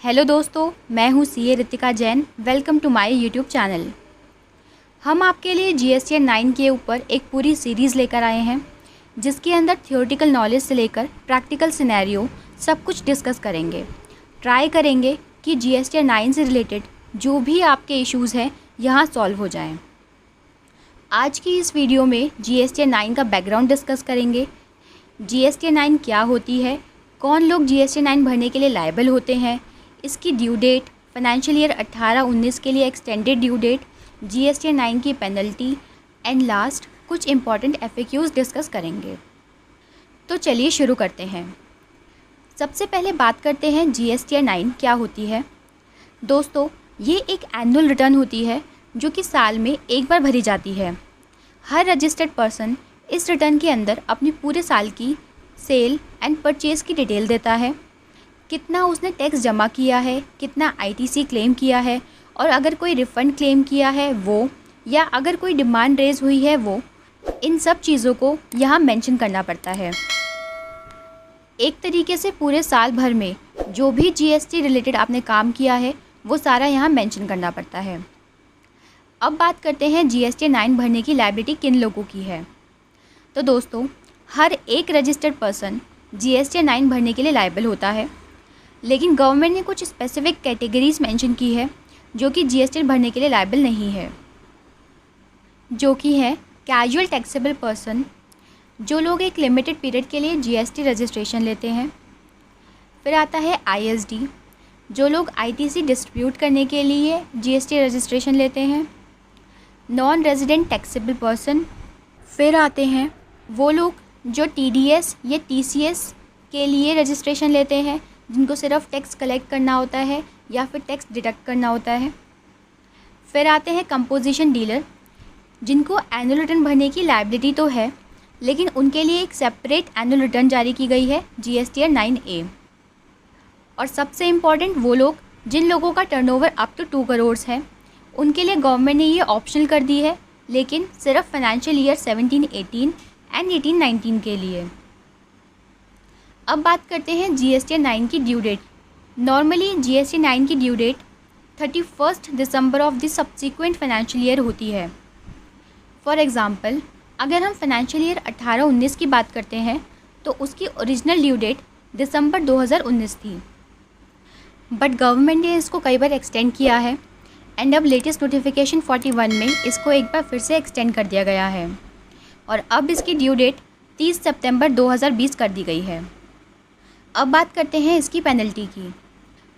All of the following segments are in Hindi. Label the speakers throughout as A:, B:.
A: हेलो दोस्तों, मैं हूँ CA Ritika Jain. Welcome to my YouTube channel. हम आपके लिए जीएसटी 9 के ऊपर एक पूरी सीरीज़ लेकर आए हैं, जिसके अंदर थियोरेटिकल नॉलेज से लेकर प्रैक्टिकल सिनेरियो सब कुछ डिस्कस करेंगे। ट्राई करेंगे कि जीएसटी 9 से रिलेटेड जो भी आपके इश्यूज़ हैं यहाँ सॉल्व हो जाएं। आज की इस वीडियो में जीएसटी 9 का बैकग्राउंड डिस्कस करेंगे। जीएसटी 9 क्या होती है, कौन लोग जीएसटी 9 भरने के लिए लायबल होते हैं, इसकी ड्यू डेट, फाइनेंशियल ईयर 18-19 के लिए एक्सटेंडेड ड्यू डेट, जीएसटी 9 की पेनल्टी एंड लास्ट कुछ इंपॉर्टेंट एफएक्यूज़ डिस्कस करेंगे। तो चलिए शुरू करते हैं। सबसे पहले बात करते हैं जीएसटी 9 क्या होती है। दोस्तों, ये एक एनुअल रिटर्न होती है जो कि साल में एक बार भरी जाती है। हर रजिस्टर्ड पर्सन इस रिटर्न के अंदर अपनी पूरे साल की सेल एंड परचेज़ की डिटेल देता है, कितना उसने टैक्स जमा किया है, कितना आईटीसी क्लेम किया है, और अगर कोई रिफ़ंड क्लेम किया है वो, या अगर कोई डिमांड रेज़ हुई है वो, इन सब चीज़ों को यहाँ मेंशन करना पड़ता है। एक तरीके से पूरे साल भर में जो भी जीएसटी रिलेटेड आपने काम किया है वो सारा यहाँ मेंशन करना पड़ता है। अब बात करते हैं जीएसटी 9 भरने की लायबिलिटी किन लोगों की है। तो दोस्तों, हर एक रजिस्टर्ड पर्सन जीएसटी 9 भरने के लिए लायबल होता है, लेकिन गवर्नमेंट ने कुछ स्पेसिफिक कैटेगरीज मेंशन की है जो कि जीएसटी भरने के लिए लायबल नहीं है, जो कि है कैजुअल टैक्सेबल पर्सन, जो लोग एक लिमिटेड पीरियड के लिए जीएसटी रजिस्ट्रेशन लेते हैं। फिर आता है आईएसडी, जो लोग आईटीसी डिस्ट्रीब्यूट करने के लिए जीएसटी रजिस्ट्रेशन लेते हैं। Non resident taxable person. फिर आते हैं वो लोग जो टीडीएस या टीसीएस के लिए रजिस्ट्रेशन लेते हैं, जिनको सिर्फ टैक्स कलेक्ट करना होता है या फिर टैक्स डिडक्ट करना होता है। फिर आते हैं कंपोजिशन डीलर, जिनको एनुअल रिटर्न भरने की लायबिलिटी तो है, लेकिन उनके लिए एक सेपरेट एनुअल रिटर्न जारी की गई है जीएसटी 9A। और सबसे इम्पॉर्टेंट वो लोग जिन लोगों का टर्नओवर अप टू 2 करोड़ है, उनके लिए गवर्नमेंट ने ये ऑप्शनल कर दी है, लेकिन सिर्फ फाइनेंशियल ईयर 17-18 एंड 18-19 के लिए। अब बात करते हैं जीएसटी 9 की ड्यू डेट। नॉर्मली जीएसटी 9 की due date 31 December of the subsequent financial year होती है। फॉर एग्ज़ाम्पल, अगर हम फाइनेंशियल ईयर 18-19 की बात करते हैं तो उसकी ओरिजिनल ड्यू डेट दिसंबर 2019 थी, बट गवर्नमेंट ने इसको कई बार एक्सटेंड किया है एंड अब लेटेस्ट नोटिफिकेशन 41 में इसको एक बार फिर से एक्सटेंड कर दिया गया है, और अब इसकी ड्यू डेट 30 सितंबर 2020 कर दी गई है। अब बात करते हैं इसकी पेनल्टी की।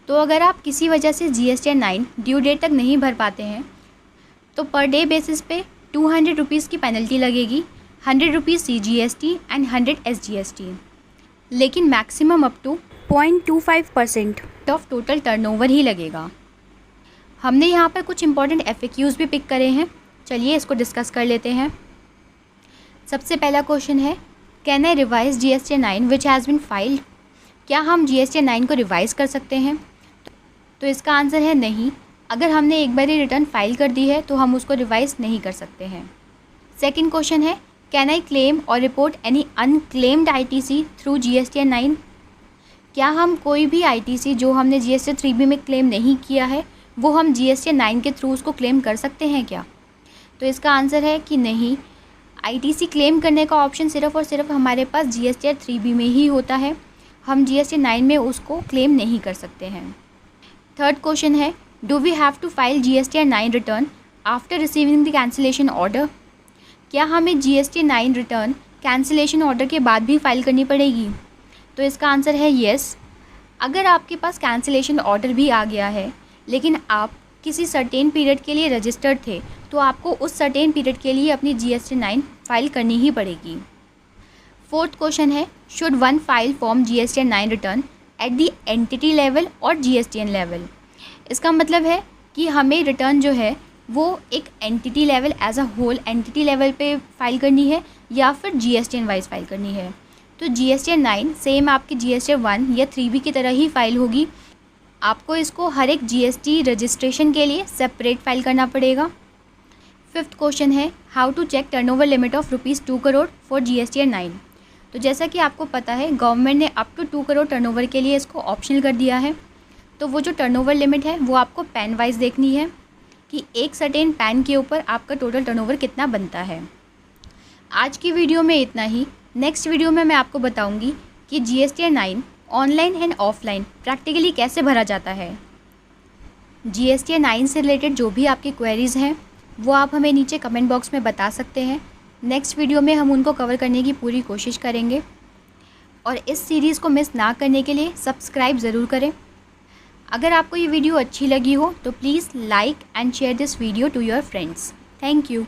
A: तो अगर आप किसी वजह से जीएसटी 9 ड्यू डेट तक नहीं भर पाते हैं तो पर डे बेसिस पे 200 रुपीज़ की पेनल्टी लगेगी, 100 रुपीज़ CGST एंड 100 SGST, लेकिन maximum up to 0.25% of total turnover ही लगेगा। हमने यहाँ पर कुछ इंपॉर्टेंट FAQs भी पिक करे हैं, चलिए इसको डिस्कस कर लेते हैं। सबसे पहला क्वेश्चन है, can I revise GST 9 which has been filed. क्या हम जीएसटी 9 को रिवाइज़ कर सकते हैं? तो इसका आंसर है नहीं। अगर हमने एक बार ही रिटर्न फाइल कर दी है तो हम उसको रिवाइज़ नहीं कर सकते हैं। सेकंड क्वेश्चन है, कैन आई क्लेम और report any unclaimed ITC through GST 9। क्या हम कोई भी आईटीसी जो हमने जीएसटी 3B में क्लेम नहीं किया है वो हम जीएसटी 9 के थ्रू उसको क्लेम कर सकते हैं क्या? तो इसका आंसर है कि नहीं। आईटीसी क्लेम करने का ऑप्शन सिर्फ़ और सिर्फ हमारे पास जीएसटी 3B में ही होता है, हम जीएसटी 9 में उसको क्लेम नहीं कर सकते हैं। थर्ड क्वेश्चन है, do we have to file GST 9 return after receiving the cancellation order. क्या हमें जीएसटी 9 रिटर्न कैंसिलेशन ऑर्डर के बाद भी फाइल करनी पड़ेगी? तो इसका आंसर है येस। अगर आपके पास कैंसिलेशन ऑर्डर भी आ गया है लेकिन आप किसी सर्टेन पीरियड के लिए रजिस्टर्ड थे तो आपको उस सर्टेन पीरियड के लिए अपनी जीएसटी 9 फाइल करनी ही पड़ेगी। फोर्थ क्वेश्चन है, should one file form GST 9 return at the entity level और जीएसटीएन लेवल। इसका मतलब है कि हमें रिटर्न जो है वो एक entity level as a whole entity level पे फाइल करनी है या फिर जीएसटीएन वाइज फाइल करनी है। तो जीएसटी 9 सेम आपकी जीएसटी 1 या 3B की तरह ही फाइल होगी। आपको इसको हर एक जीएसटी रजिस्ट्रेशन के लिए सेपरेट फाइल करना पड़ेगा। फिफ्थ क्वेश्चन है, how to check turnover limit of ₹2 crore for GST 9। तो जैसा कि आपको पता है गवर्नमेंट ने अप टू 2 करोड़ टर्नओवर के लिए इसको ऑप्शनल कर दिया है। तो वो जो टर्नओवर लिमिट है वो आपको पैन वाइज देखनी है कि एक सर्टेन पैन के ऊपर आपका टोटल टर्नओवर कितना बनता है। आज की वीडियो में इतना ही। नेक्स्ट वीडियो में मैं आपको बताऊंगी कि GSTN 9 online and offline practically कैसे भरा जाता है। GSTN 9 से रिलेटेड जो भी आपकी क्वेरीज़ हैं वो आप हमें नीचे कमेंट बॉक्स में बता सकते हैं। नेक्स्ट वीडियो में हम उनको कवर करने की पूरी कोशिश करेंगे और इस सीरीज़ को मिस ना करने के लिए सब्सक्राइब ज़रूर करें। अगर आपको ये वीडियो अच्छी लगी हो तो please like and share this video to your friends. Thank you.